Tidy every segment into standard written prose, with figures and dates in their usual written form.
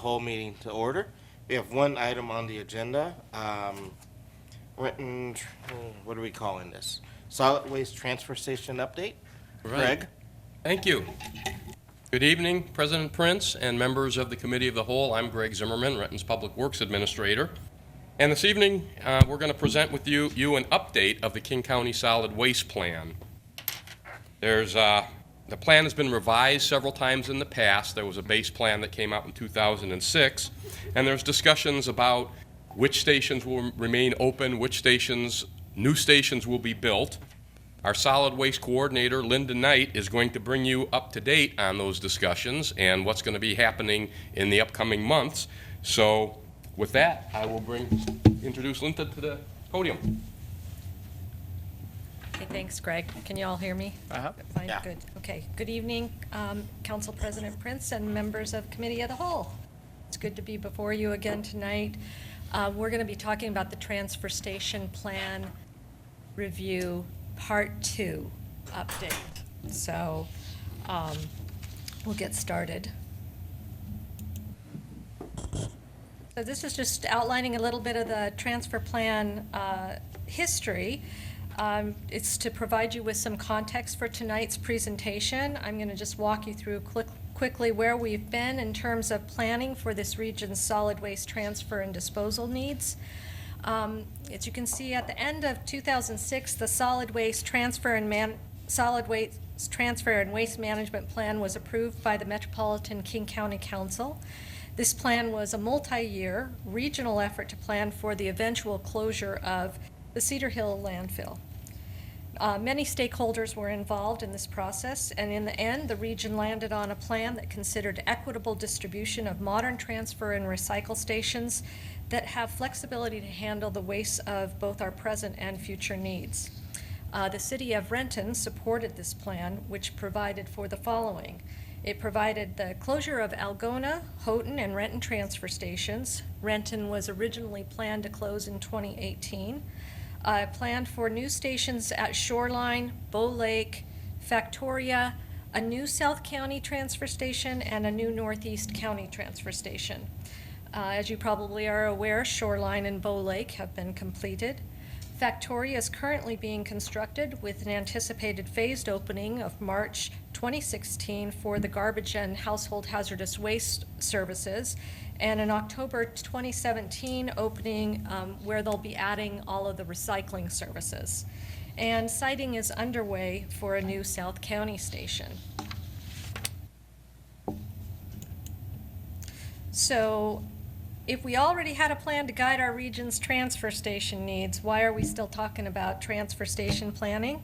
Whole meeting to order. We have one item on the agenda. Written, what are we calling this? Solid Waste Transfer Station update. Right. Greg? Thank you. Good evening, President Prince and members of the Committee of the Whole. I'm Greg Zimmerman, Renton's Public Works Administrator. And this evening, we're going to present with you an update of the King County Solid Waste Plan. The plan has been revised several times in the past. There was a base plan that came out in 2006, and there's discussions about which stations will remain open, which new stations will be built. Our solid waste coordinator, Linda Knight, is going to bring you up to date on those discussions and what's going to be happening in the upcoming months. So with that, I will introduce Linda to the podium. Okay, thanks, Greg. Can you all hear me? Fine, Yeah. good. Okay, good evening, Council President Prince and members of Committee of the Whole. It's good to be before you again tonight. We're going to be talking about the Transfer Station Plan Review Part 2 update. So we'll get started. So this is just outlining a little bit of the transfer plan history. It's to provide you with some context for tonight's presentation. I'm going to just walk you through quickly where we've been in terms of planning for this region's solid waste transfer and disposal needs. As you can see, at the end of 2006, the Solid Waste Transfer and Waste Management Plan was approved by the Metropolitan King County Council. This plan was a multi-year regional effort to plan for the eventual closure of the Cedar Hill landfill. Many stakeholders were involved in this process, and in the end, the region landed on a plan that considered equitable distribution of modern transfer and recycle stations that have flexibility to handle the waste of both our present and future needs. The City of Renton supported this plan, which provided for the following. It provided the closure of Algona, Houghton, and Renton transfer stations. Renton was originally planned to close in 2018. Planned for new stations at Shoreline, Bow Lake, Factoria, a new South County transfer station, and a new Northeast County transfer station. As you probably are aware, Shoreline and Bow Lake have been completed. Factoria is currently being constructed with an anticipated phased opening of March 2016 for the garbage and household hazardous waste services, and an October 2017 opening where they'll be adding all of the recycling services. And siting is underway for a new South County station. So if we already had a plan to guide our region's transfer station needs, why are we still talking about transfer station planning?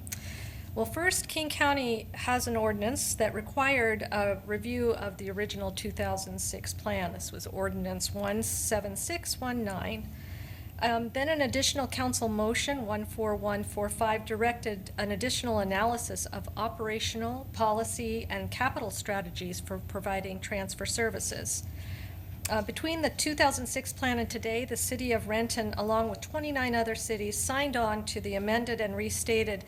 Well, first, King County has an ordinance that required a review of the original 2006 plan. This was Ordinance 17619. Then an additional council motion, 14145, directed an additional analysis of operational, policy, and capital strategies for providing transfer services. Between the 2006 plan and today, the City of Renton, along with 29 other cities, signed on to the amended and restated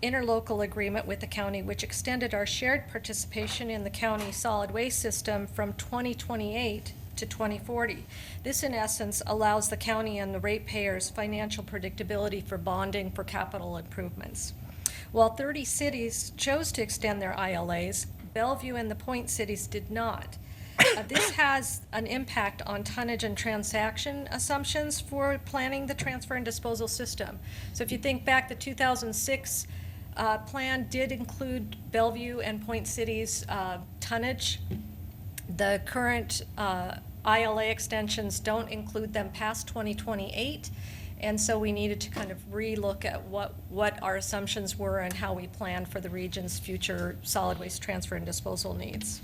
interlocal agreement with the county, which extended our shared participation in the county solid waste system from 2028 to 2040. This, in essence, allows the county and the ratepayers financial predictability for bonding for capital improvements. While 30 cities chose to extend their ILAs, Bellevue and the Point cities did not. This has an impact on tonnage and transaction assumptions for planning the transfer and disposal system. So if you think back, the 2006 plan did include Bellevue and Point Cities tonnage. The current ILA extensions don't include them past 2028, and so we needed to kind of relook at what our assumptions were and how we planned for the region's future solid waste transfer and disposal needs.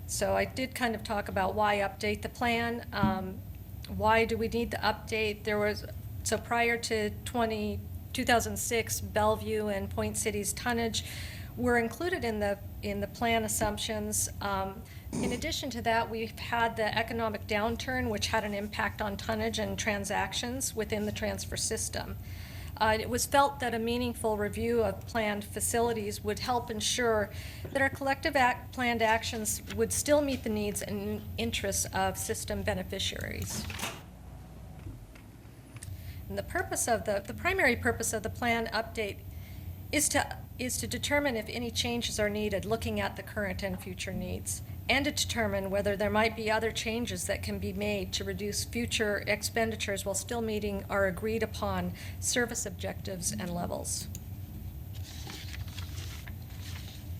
So I did kind of talk about why update the plan. Why do we need the update? So prior to 2006, Bellevue and Point Cities tonnage were included in the plan assumptions. In addition to that, we've had the economic downturn, which had an impact on tonnage and transactions within the transfer system. It was felt that a meaningful review of planned facilities would help ensure that our collective planned actions would still meet the needs and interests of system beneficiaries. And the primary purpose of the plan update is to determine if any changes are needed, looking at the current and future needs, and to determine whether there might be other changes that can be made to reduce future expenditures while still meeting our agreed upon service objectives and levels.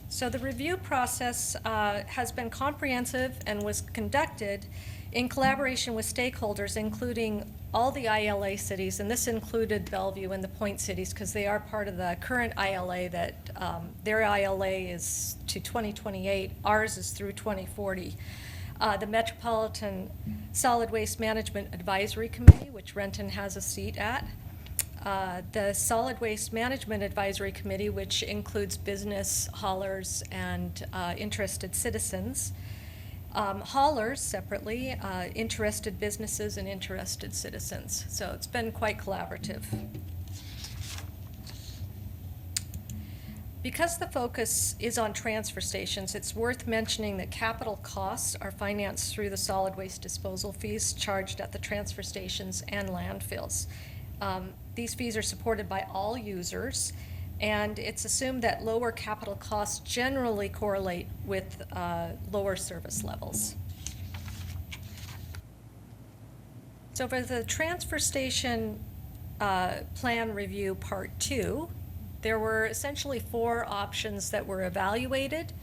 So the review process has been comprehensive and was conducted in collaboration with stakeholders, including all the ILA cities, and this included Bellevue and the Point cities because they are part of the current ILA that their ILA is to 2028, ours is through 2040. The Metropolitan Solid Waste Management Advisory Committee, which Renton has a seat at, the Solid Waste Management Advisory Committee, which includes business, haulers, and interested citizens. Haulers separately, interested businesses and interested citizens. So it's been quite collaborative. Because the focus is on transfer stations, it's worth mentioning that capital costs are financed through the solid waste disposal fees charged at the transfer stations and landfills. These fees are supported by all users, and it's assumed that lower capital costs generally correlate with lower service levels. So for the transfer station plan review part 2, there were essentially 4 options that were evaluated.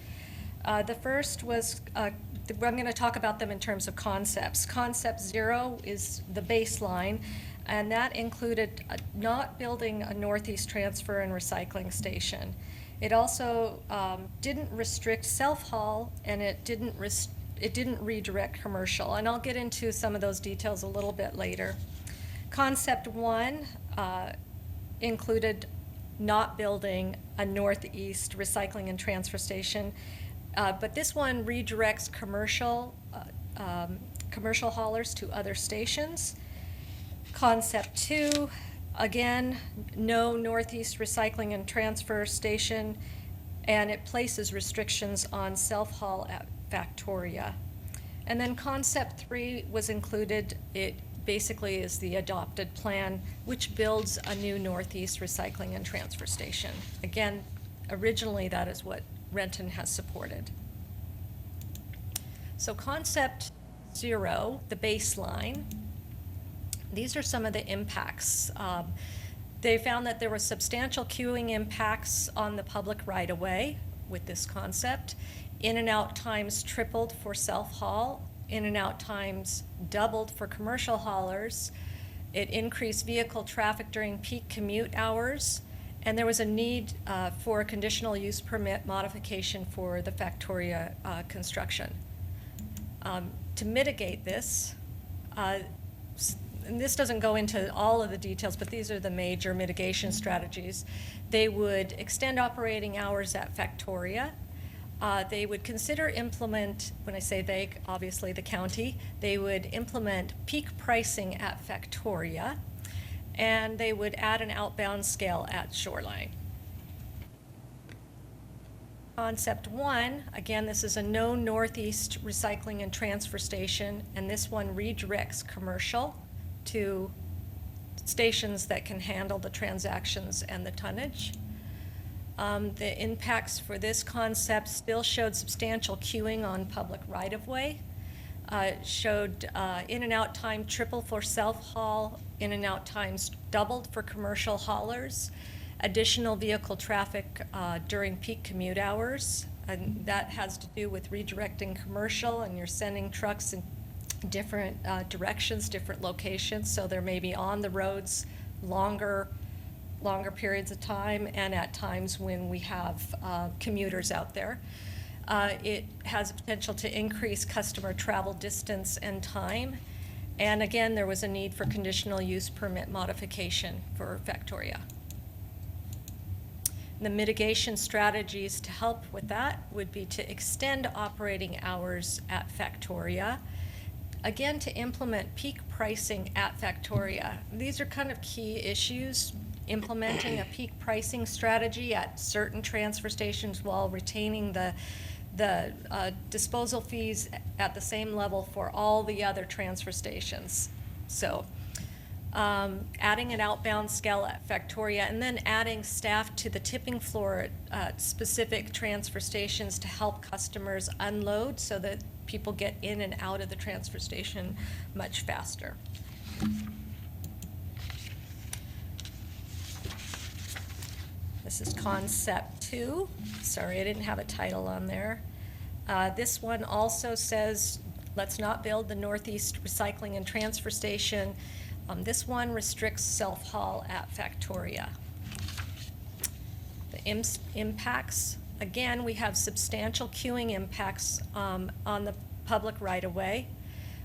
The first was, I'm going to talk about them in terms of concepts. Concept 0 is the baseline, and that included not building a Northeast transfer and recycling station. It also didn't restrict self-haul, and it didn't redirect commercial, and I'll get into some of those details a little bit later. Concept 1 included not building a Northeast recycling and transfer station, but this one redirects commercial haulers to other stations. Concept 2, again, no Northeast recycling and transfer station, and it places restrictions on self-haul at Factoria. And then concept 3 was included. It basically is the adopted plan, which builds a new Northeast recycling and transfer station. Again, originally that is what Renton has supported. So concept 0, the baseline, these are some of the impacts. They found that there were substantial queuing impacts on the public right-of-way with this concept. In and out times tripled for self-haul. In and out times doubled for commercial haulers. It increased vehicle traffic during peak commute hours. And there was a need for a conditional use permit modification for the Factoria construction. To mitigate this, and this doesn't go into all of the details, but these are the major mitigation strategies. They would extend operating hours at Factoria. They would consider implement, when I say they, obviously the county, they would implement peak pricing at Factoria, and they would add an outbound scale at Shoreline. Concept 1, again, this is a no Northeast recycling and transfer station, and this one redirects commercial to stations that can handle the transactions and the tonnage. The impacts for this concept still showed substantial queuing on public right-of-way. Showed in and out time triple for self-haul, in and out times doubled for commercial haulers, additional vehicle traffic during peak commute hours, and that has to do with redirecting commercial, and you're sending trucks in different directions, different locations, so there may be on the roads longer periods of time, and at times when we have commuters out there. It has a potential to increase customer travel distance and time. And again, there was a need for conditional use permit modification for Factoria. The mitigation strategies to help with that would be to extend operating hours at Factoria. Again, to implement peak pricing at Factoria. These are kind of key issues. implementing a peak pricing strategy at certain transfer stations while retaining the disposal fees at the same level for all the other transfer stations. So, adding an outbound scale at Factoria, and then adding staff to the tipping floor at specific transfer stations to help customers unload so that people get in and out of the transfer station much faster. This is concept 2. Sorry, I didn't have a title on there. This one also says, let's not build the Northeast Recycling and Transfer Station. This one restricts self-haul at Factoria. The impacts, again, we have substantial queuing impacts on the public right-of-way.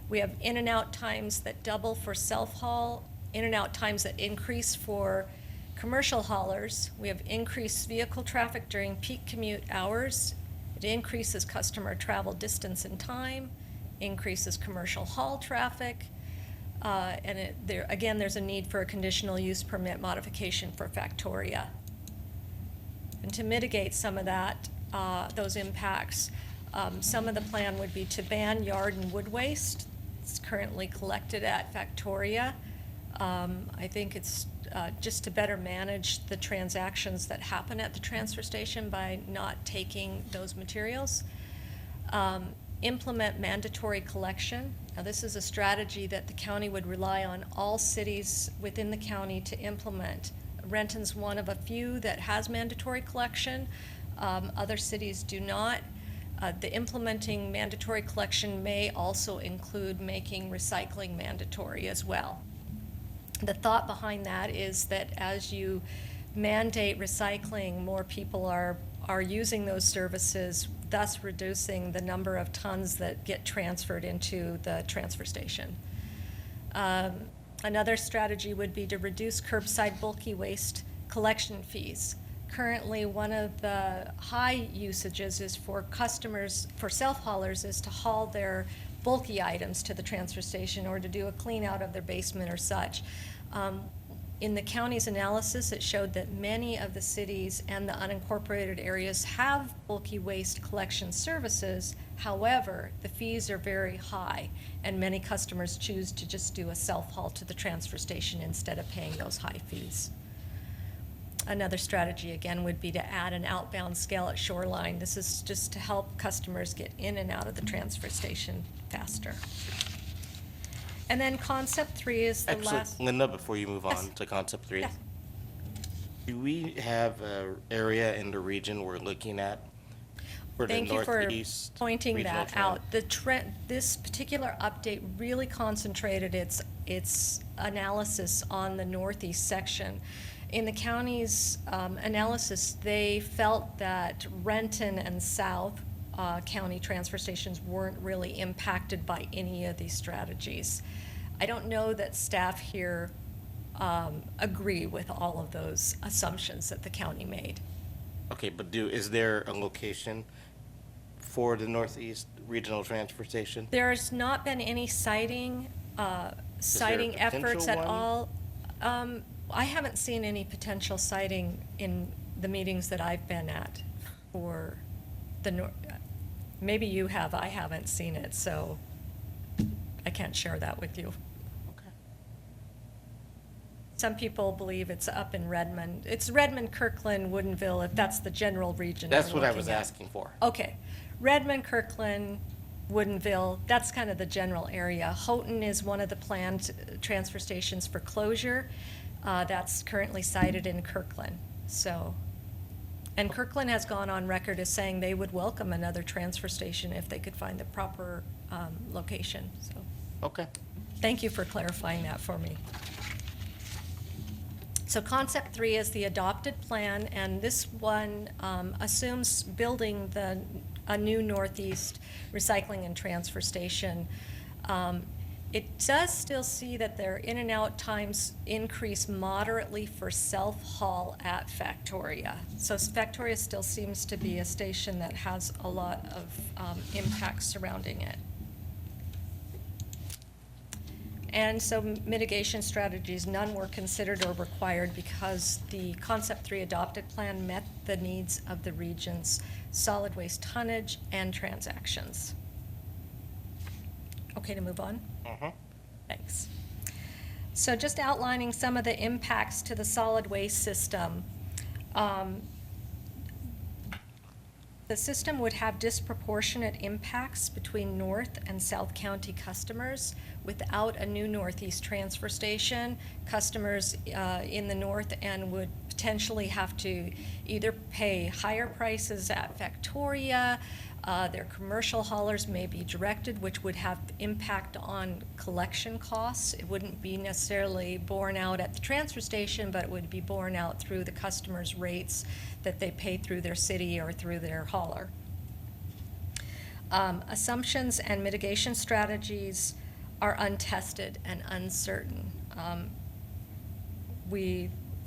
We have in and out times that double for self-haul, in and out times that increase for commercial haulers. We have increased vehicle traffic during peak commute hours. It increases customer travel distance and time, increases commercial haul traffic, and again, there's a need for a conditional use permit modification for Factoria. And to mitigate some of that, those impacts, some of the plan would be to ban yard and wood waste. It's currently collected at Factoria. I think it's just to better manage the transactions that happen at the transfer station by not taking those materials. Implement mandatory collection. Now, this is a strategy that the county would rely on all cities within the county to implement. Renton's one of a few that has mandatory collection. Other cities do not. The implementing mandatory collection may also include making recycling mandatory as well. The thought behind that is that as you mandate recycling, more people are using those services, thus reducing the number of tons that get transferred into the transfer station. Another strategy would be to reduce curbside bulky waste collection fees. Currently, one of the high usages is for customers, for self-haulers, is to haul their bulky items to the transfer station or to do a clean out of their basement or such. In the county's analysis, it showed that many of the cities and the unincorporated areas have bulky waste collection services. However, the fees are very high, and many customers choose to just do a self-haul to the transfer station instead of paying those high fees. Another strategy, again, would be to add an outbound scale at Shoreline. This is just to help customers get in and out of the transfer station faster. And then concept 3 is the Actually, last. Linda, before you move Yes. on to concept 3, Yes. do we have an area in the region we're looking at for the Thank you for Northeast pointing Regional that Trend? out. This particular update really concentrated its analysis on the Northeast section. In the county's analysis, they felt that Renton and South county transfer stations weren't really impacted by any of these strategies. I don't know that staff here agree with all of those assumptions that the county made. Okay, but is there a location for the Northeast Regional Transfer Station? There's not been any citing potential efforts at one? all. I haven't seen any potential citing in the meetings that I've been at for the maybe you have, I haven't seen it, so I can't share that with you. Okay. Some people believe it's up in Redmond. It's Redmond, Kirkland, Woodinville, if that's the general region That's you're what I looking was at. asking for. Okay. Redmond, Kirkland, Woodinville, that's kind of the general area. Houghton is one of the planned transfer stations for closure. That's currently sited in Kirkland. So, and Kirkland has gone on record as saying they would welcome another transfer station if they could find the proper location. So, Okay. thank you for clarifying that for me. So concept 3 is the adopted plan, and this one assumes building a new Northeast Recycling and Transfer Station. It does still see that their in and out times increase moderately for self-haul at Factoria. So Factoria still seems to be a station that has a lot of impacts surrounding it. And so mitigation strategies, none were considered or required because the Concept 3 adopted plan met the needs of the region's solid waste tonnage and transactions. Okay to move on? Thanks. So just outlining some of the impacts to the solid waste system. The system would have disproportionate impacts between North and South County customers. Without a new Northeast transfer station, customers in the north end would potentially have to either pay higher prices at Factoria, their commercial haulers may be directed, which would have impact on collection costs. It wouldn't be necessarily borne out at the transfer station, but it would be borne out through the customer's rates that they pay through their city or through their hauler. Assumptions and mitigation strategies are untested and uncertain.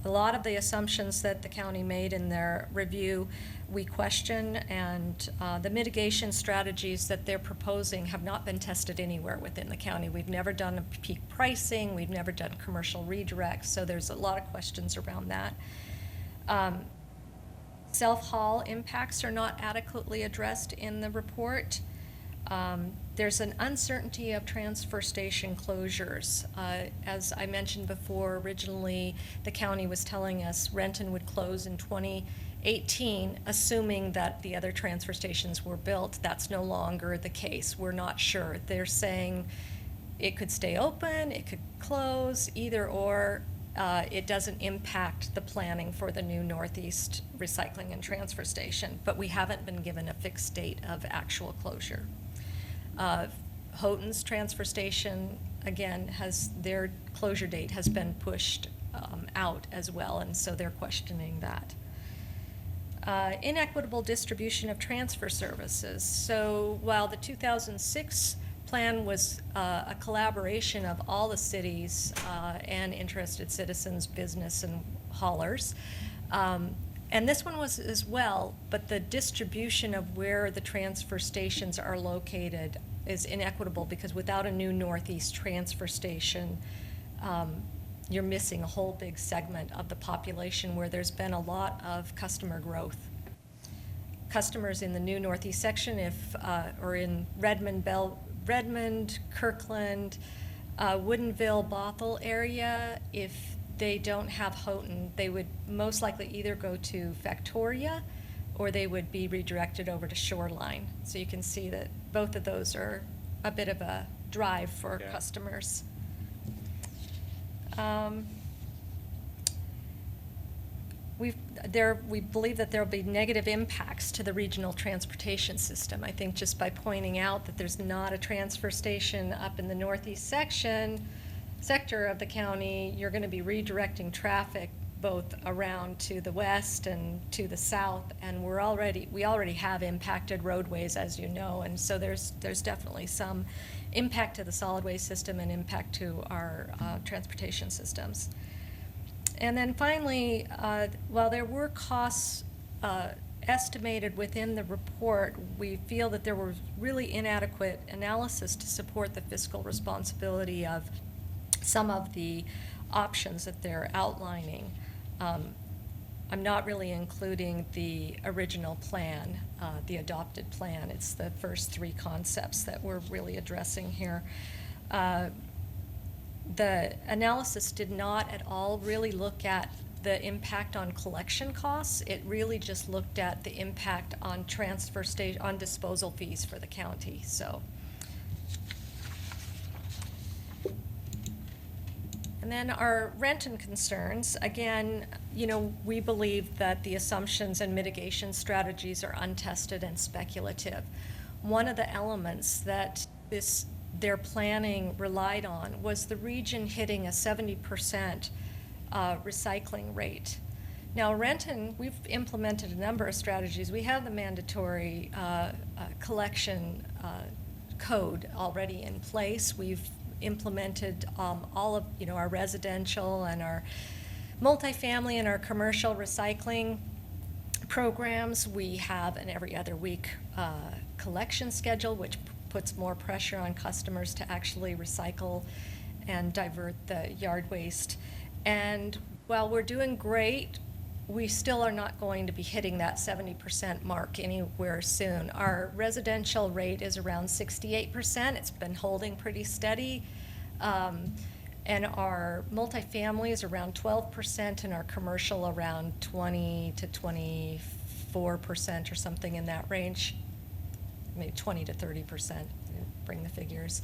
A lot of the assumptions that the county made in their review, we question, and the mitigation strategies that they're proposing have not been tested anywhere within the county. We've never done a peak pricing, we've never done commercial redirects, so there's a lot of questions around that. Self-haul impacts are not adequately addressed in the report. There's an uncertainty of transfer station closures. As I mentioned before, originally the county was telling us Renton would close in 2018, assuming that the other transfer stations were built. That's no longer the case. We're not sure. They're saying it could stay open, it could close, either or. It doesn't impact the planning for the new Northeast recycling and transfer station, but we haven't been given a fixed date of actual closure. Houghton's transfer station, again, their closure date has been pushed out as well, and so they're questioning that. Inequitable distribution of transfer services. So while the 2006 plan was a collaboration of all the cities and interested citizens, business, and haulers, and this one was as well, but the distribution of where the transfer stations are located is inequitable because without a new Northeast transfer station, you're missing a whole big segment of the population where there's been a lot of customer growth. Customers in the new Northeast section, or in Redmond, Kirkland, Woodinville, Bothell area, if they don't have Houghton, they would most likely either go to Factoria or they would be redirected over to Shoreline. So you can see that both of those are a bit of a drive for customers. We believe that there will be negative impacts to the regional transportation system. I think just by pointing out that there's not a transfer station up in the Northeast sector of the county, you're going to be redirecting traffic both around to the west and to the south, and we already have impacted roadways, as you know, and so there's definitely some impact to the solid waste system and impact to our transportation systems. And then finally, while there were costs estimated within the report, we feel that there was really inadequate analysis to support the fiscal responsibility of some of the options that they're outlining. I'm not really including the original plan, the adopted plan. It's the first three concepts that we're really addressing here. The analysis did not at all really look at the impact on collection costs. It really just looked at the impact on on disposal fees for the county. So. And then our Renton concerns, again, we believe that the assumptions and mitigation strategies are untested and speculative. One of the elements that their planning relied on was the region hitting a 70% recycling rate. Now, Renton, we've implemented a number of strategies. We have the mandatory collection code already in place. We've implemented all of our residential and our multifamily and our commercial recycling programs. We have an every other week collection schedule, which puts more pressure on customers to actually recycle and divert the yard waste. And while we're doing great, we still are not going to be hitting that 70% mark anywhere soon. Our residential rate is around 68%. It's been holding pretty steady. And our multifamily is around 12%, and our commercial around 20 to 24% or something in that range, maybe 20 to 30%, bring the figures.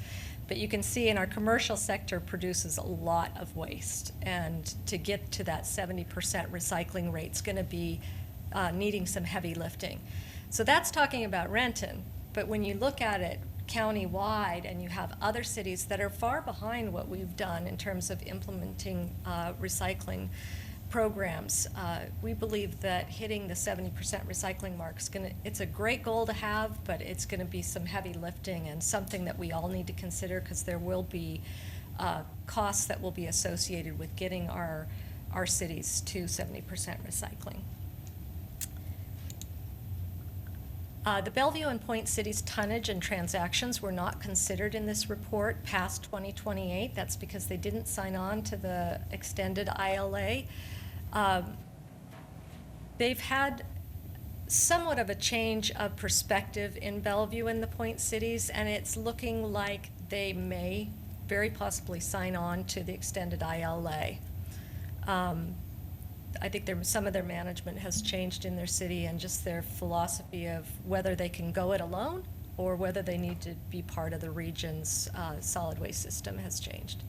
But you can see in our commercial sector produces a lot of waste, and to get to that 70% recycling rate is going to be needing some heavy lifting. So that's talking about Renton, but when you look at it county-wide, and you have other cities that are far behind what we've done in terms of implementing recycling programs, we believe that hitting the 70% recycling mark is it's a great goal to have, but it's going to be some heavy lifting and something that we all need to consider, because there will be costs that will be associated with getting our cities to 70% recycling. The Bellevue and Point Cities tonnage and transactions were not considered in this report past 2028. That's because they didn't sign on to the extended ILA. They've had somewhat of a change of perspective in Bellevue and the Point Cities, and it's looking like they may very possibly sign on to the extended ILA. I think some of their management has changed in their city, and just their philosophy of whether they can go it alone or whether they need to be part of the region's solid waste system has changed.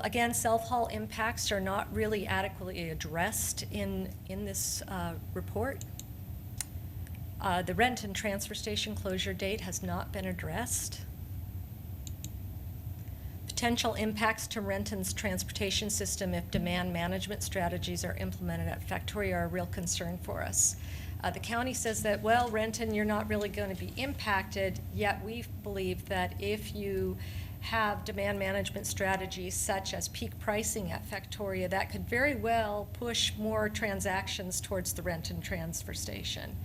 Again, self-haul impacts are not really adequately addressed in this report. The Renton transfer station closure date has not been addressed. Potential impacts to Renton's transportation system if demand management strategies are implemented at Factoria are a real concern for us. The county says that, well, Renton, you're not really going to be impacted, yet we believe that if you have demand management strategies such as peak pricing at Factoria, that could very well push more transactions towards the Renton transfer station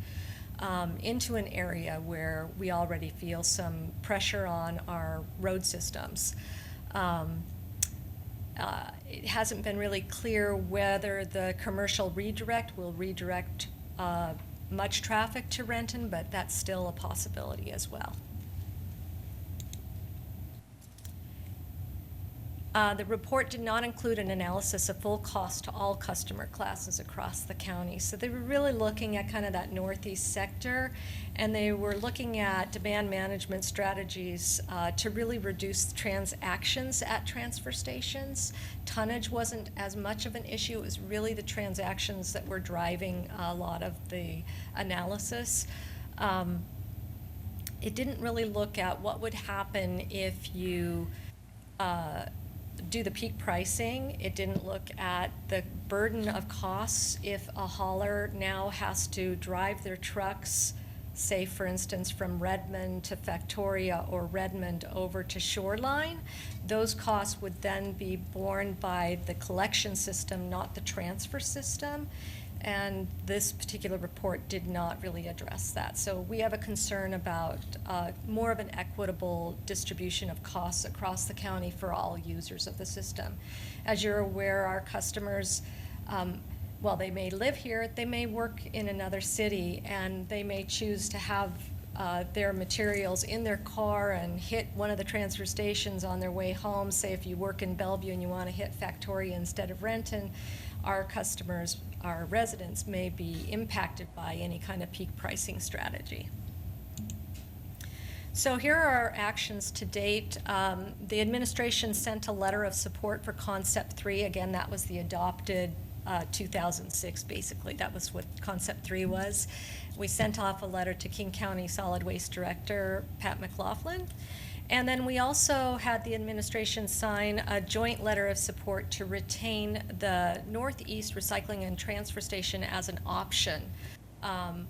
into an area where we already feel some pressure on our road systems. It hasn't been really clear whether the commercial redirect will redirect much traffic to Renton, but that's still a possibility as well. The report did not include an analysis of full cost to all customer classes across the county. So they were really looking at kind of that northeast sector, and they were looking at demand management strategies to really reduce transactions at transfer stations. Tonnage wasn't as much of an issue. It was really the transactions that were driving a lot of the analysis. It didn't really look at what would happen if you do the peak pricing. It didn't look at the burden of costs if a hauler now has to drive their trucks, say for instance from Redmond to Factoria or Redmond over to Shoreline. Those costs would then be borne by the collection system, not the transfer system. And this particular report did not really address that. So we have a concern about more of an equitable distribution of costs across the county for all users of the system. As you're aware, our customers, while they may live here, they may work in another city, and they may choose to have their materials in their car and hit one of the transfer stations on their way home. Say if you work in Bellevue and you want to hit Factoria instead of Renton, our customers, our residents, may be impacted by any kind of peak pricing strategy. So here are our actions to date. The administration sent a letter of support for Concept 3. Again, that was the adopted 2006, basically. That was what Concept 3 was. We sent off a letter to King County Solid Waste Director Pat McLaughlin. And then we also had the administration sign a joint letter of support to retain the Northeast Recycling and Transfer Station as an option.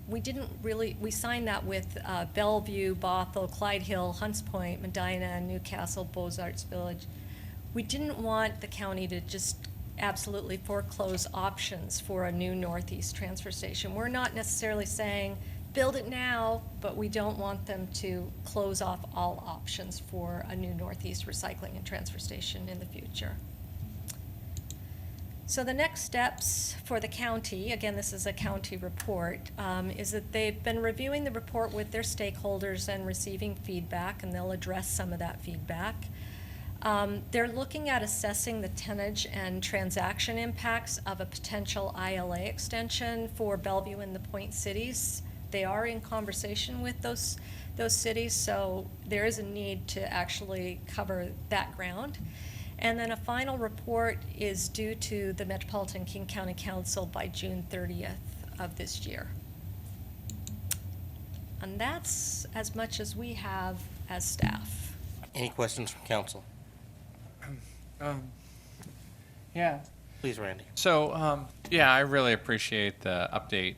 We signed that with Bellevue, Bothell, Clyde Hill, Hunts Point, Medina, Newcastle, Beaux-Arts Village. We didn't want the county to just absolutely foreclose options for a new Northeast transfer station. We're not necessarily saying build it now, but we don't want them to close off all options for a new Northeast recycling and transfer station in the future. So the next steps for the county, again, this is a county report, is that they've been reviewing the report with their stakeholders and receiving feedback, and they'll address some of that feedback. They're looking at assessing the tonnage and transaction impacts of a potential ILA extension for Bellevue and the Point cities. They are in conversation with those cities, so there is a need to actually cover that ground. And then a final report is due to the Metropolitan King County Council by June 30th of this year. And that's as much as we have as staff. Any questions from council? Yeah. Please, Randy. So, yeah, I really appreciate the update.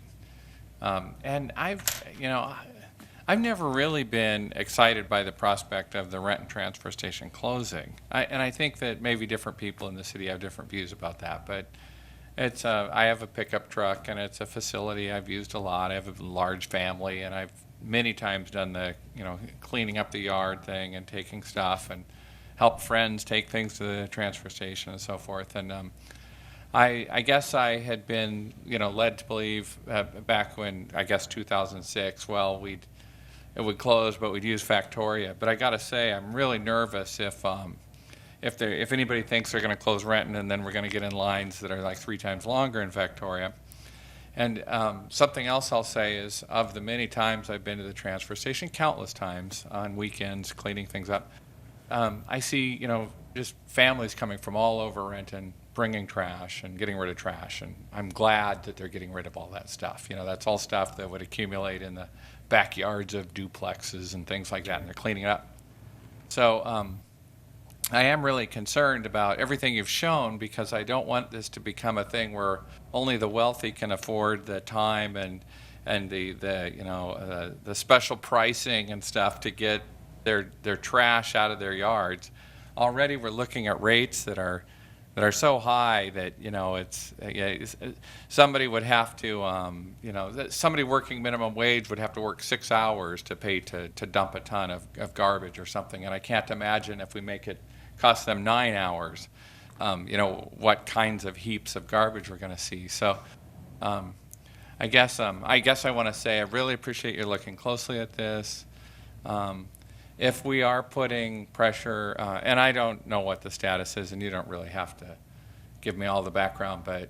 And I've never really been excited by the prospect of the Renton transfer station closing. And I think that maybe different people in the city have different views about that. But it's I have a pickup truck, and it's a facility I've used a lot. I have a large family, and I've many times done the cleaning up the yard thing and taking stuff and help friends take things to the transfer station and so forth. And I guess I had been led to believe back when, I guess 2006, well, it would close, but we'd use Factoria. But I got to say, I'm really nervous if anybody thinks they're going to close Renton, and then we're going to get in lines that are like 3 times longer in Factoria. And something else I'll say is, of the many times I've been to the transfer station, countless times on weekends cleaning things up, I see just families coming from all over Renton bringing trash and getting rid of trash, and I'm glad that they're getting rid of all that stuff. That's all stuff that would accumulate in the backyards of duplexes and things like that, and they're cleaning it up. So I am really concerned about everything you've shown, because I don't want this to become a thing where only the wealthy can afford the time and the special pricing and stuff to get their trash out of their yards. Already we're looking at rates that are so high that somebody would have to somebody working minimum wage would have to work 6 hours to pay to dump a ton of garbage or something, and I can't imagine if we make it cost them 9 hours what kinds of heaps of garbage we're going to see. So I guess I want to say I really appreciate you looking closely at this. If we are putting pressure, and I don't know what the status is, and you don't really have to give me all the background, but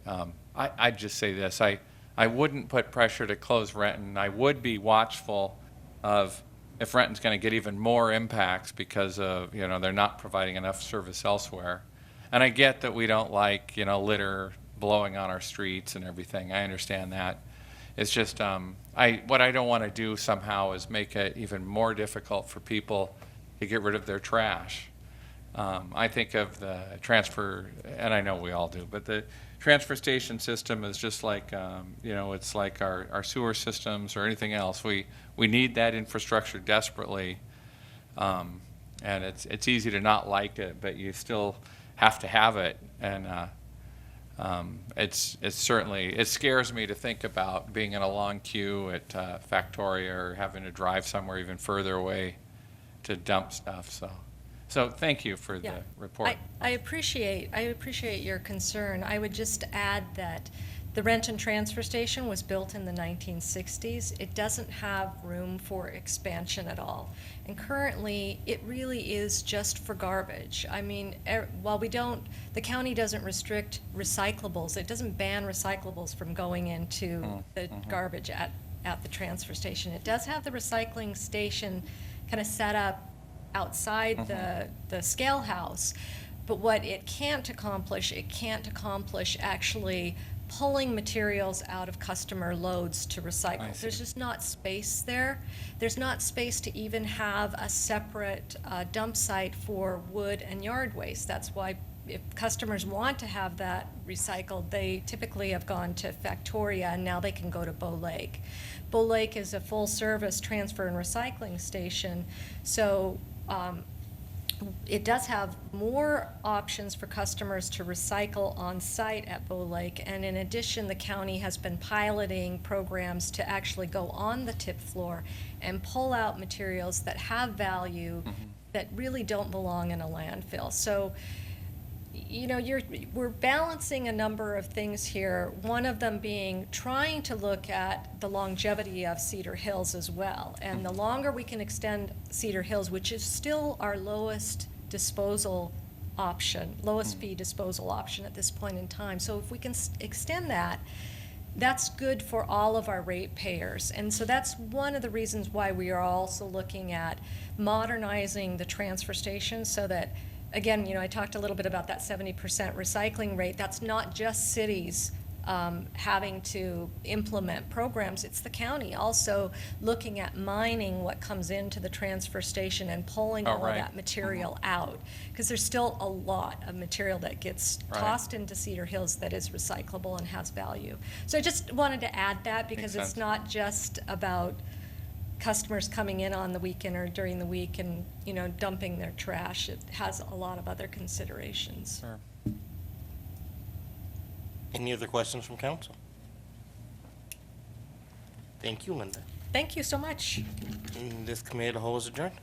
I'd just say this. I wouldn't put pressure to close Renton. I would be watchful of if Renton's going to get even more impacts because of, they're not providing enough service elsewhere. And I get that we don't like, litter blowing on our streets and everything. I understand that. It's just what I don't want to do somehow is make it even more difficult for people to get rid of their trash. I think of the transfer, and I know we all do, but the transfer station system is just like, it's like our sewer systems or anything else. We need that infrastructure desperately, and it's easy to not like it, but you still have to have it. And it's certainly, it scares me to think about being in a long queue at Factoria or having to drive somewhere even further away to dump stuff. So thank you for the report. I appreciate your concern. I would just add that the Renton Transfer Station was built in the 1960s. It doesn't have room for expansion at all. And currently, it really is just for garbage. I mean, while the county doesn't restrict recyclables, it doesn't ban recyclables from going into the garbage at the transfer station. It does have the recycling station kind of set up outside the scale house. But what it can't accomplish actually pulling materials out of customer loads to recycle. There's just not space there. There's not space to even have a separate dump site for wood and yard waste. That's why if customers want to have that recycled, they typically have gone to Factoria, and now they can go to Bow Lake. Bow Lake is a full-service transfer and recycling station, so it does have more options for customers to recycle on site at Bow Lake. And in addition, the county has been piloting programs to actually go on the tip floor and pull out materials that have value that really don't belong in a landfill. So, you know, we're balancing a number of things here. One of them being trying to look at the longevity of Cedar Hills as well. And the longer we can extend Cedar Hills, which is still our lowest disposal option, lowest fee disposal option at this point in time. So if we can extend that, that's good for all of our ratepayers. And so that's one of the reasons why we are also looking at modernizing the transfer station so that, again, you know, I talked a little bit about that 70% recycling rate. That's not just cities having to implement programs. It's the county also looking at mining what comes into the transfer station and pulling all of that material out. Because there's still a lot of material that gets tossed into Cedar Hills that is recyclable and has value. So I just wanted to add that because it's not just about customers coming in on the weekend or during the week and, you know, dumping their trash. It has a lot of other considerations. Sure. Any other questions from council? Thank you, Linda. Thank you so much. This committee of the whole is adjourned.